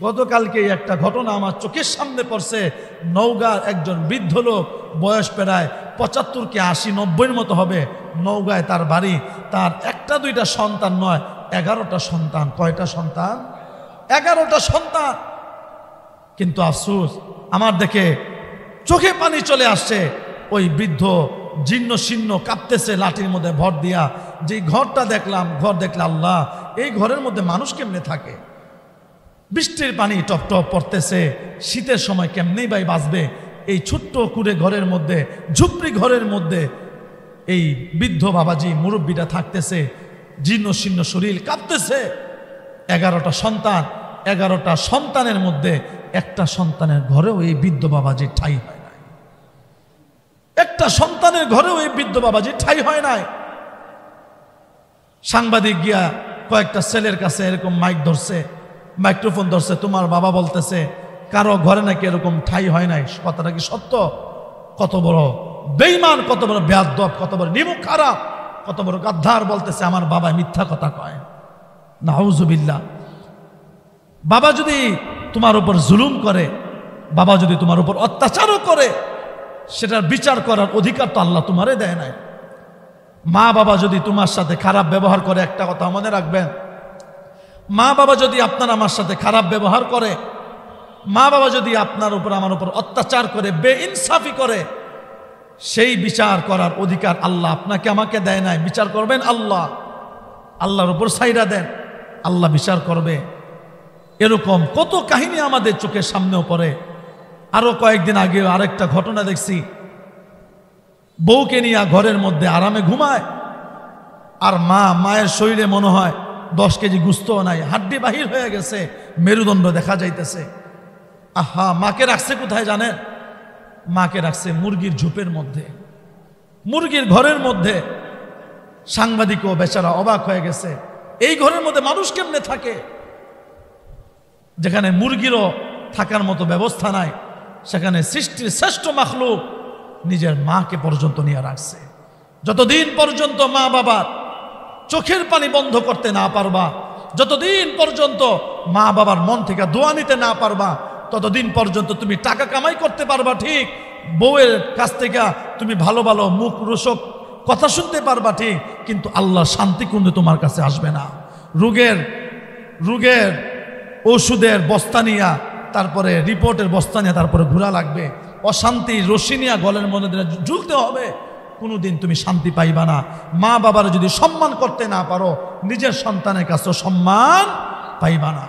গতকালকে একটা ঘটনা আমার চোখের সামনে পড়ছে। নওগাঁর একজন বৃদ্ধ লোক, বয়স প্রায় 75 কি 80 90-এর মতো হবে। নওগাঁয় তার বাড়ি। তার একটা দুইটা সন্তান নয়, 11টা সন্তান। কয়টা সন্তান? 11টা সন্তান। কিন্তু আফসোস, আমার দেখে চোখে পানি চলে আসছে। ওই বৃদ্ধ জীর্ণ শীর্ণ কাঁপতেছে, লাঠির মধ্যে ভর দিয়া। যে ঘরটা দেখলাম, ঘর দেখলে আল্লাহ, এই ঘরের মধ্যে মানুষ কেমনে থাকে? বৃষ্টির পানি টপ টপ পড়তেছে, শীতের সময় কেমনেই ভাই বাঁচবে? এই ছোট্ট কুড়ে ঘরের মধ্যে, ঝুপড়ি ঘরের মধ্যে এই বৃদ্ধ বাবাজি মুরব্বীটা থাকতেছে, জীর্ণ শীর্ণ শরীর, কাঁপতেছে। 11টা সন্তান, 11টা সন্তানের মধ্যে একটা সন্তানের ঘরেও এই বৃদ্ধ বাবাজির ঠাই হয় নাই। একটা সন্তানের ঘরেও এই বৃদ্ধ বাবাজির ঠাই হয় নাই। সাংবাদিক গিয়া কয়েকটা ছেলের কাছে এরকম মাইক ধরছে, মাইক্রোফোন ধরছে, তোমার বাবা বলতেছে কারো ঘরে নাকি এরকম ঠাই হয় নাই। কথাটা কি সত্য? কত বড় বেঈমান, কত বড় বেয়াদব, কত বড় নিমুখ খারাপ, কত বড় গাদ্দার বলতেছে আমার বাবা মিথ্যা কথা কয়। নাউজুবিল্লাহ। বাবা যদি তোমার উপর জুলুম করে, বাবা যদি তোমার উপর অত্যাচারও করে, সেটার বিচার করার অধিকার তো আল্লাহ তোমারে দেয় নাই। মা বাবা যদি তোমার সাথে খারাপ ব্যবহার করে, একটা কথা মনে রাখবেন, মা বাবা যদি আপনার আমার সাথে খারাপ ব্যবহার করে, মা বাবা যদি আপনার উপর আমার উপর অত্যাচার করে, বেইনসাফি করে, সেই বিচার করার অধিকার আল্লাহ আপনাকে আমাকে দেয় নাই। বিচার করবেন আল্লাহ। আল্লাহর উপর সাইরা দেন, আল্লাহ বিচার করবে। এরকম কত কাহিনী আমাদের চোখের সামনেও পড়ে। আরো কয়েকদিন আগে আরেকটা ঘটনা দেখছি, বউকে নিয়ে ঘরের মধ্যে আরামে ঘুমায়, আর মায়ের শরীরে মনে হয় 10 কেজি গুস্ত নাই, হাড্ডি বাহির হয়ে গেছে, মেরুদণ্ড দেখা যাইতেছে। আহা, মাকে রাখছে কোথায় জানেন? মাকে রাখছে মুরগির ঝোপের মধ্যে, মুরগির ঘরের মধ্যে। সাংবাদিকও বেচারা অবাক হয়ে গেছে, এই ঘরের মধ্যে মানুষ কেমনে থাকে? যেখানে মুরগিরও থাকার মতো ব্যবস্থা নাই, সেখানে সৃষ্টির শ্রেষ্ঠ মাখলুক নিজের মাকে পর্যন্ত নিয়ে রাখছে। যতদিন পর্যন্ত মা বাবার চোখের পানি বন্ধ করতে না পারবা, যতদিন পর্যন্ত মা বাবার মন থেকে দোয়া নিতে না পারবা, ততদিন পর্যন্ত তুমি টাকা কামাই করতে পারবা ঠিক, বউয়ের কাছ থেকে তুমি ভালো ভালো মুখ রোষক কথা শুনতে পারবা ঠিক, কিন্তু আল্লাহর শান্তি কিন্তু তোমার কাছে আসবে না। রোগের ওষুধের বস্তা নিয়া, তারপরে রিপোর্টের বস্তা নিয়ে তারপরে ঘোরা লাগবে, অশান্তি রশি নিয়া গলের মধ্যে ঝুলতে হবে, কোনোদিন তুমি শান্তি পাইবা না। মা বাবার যদি সম্মান করতে না পারো, নিজের সন্তানের কাছেও সম্মান পাইবা না।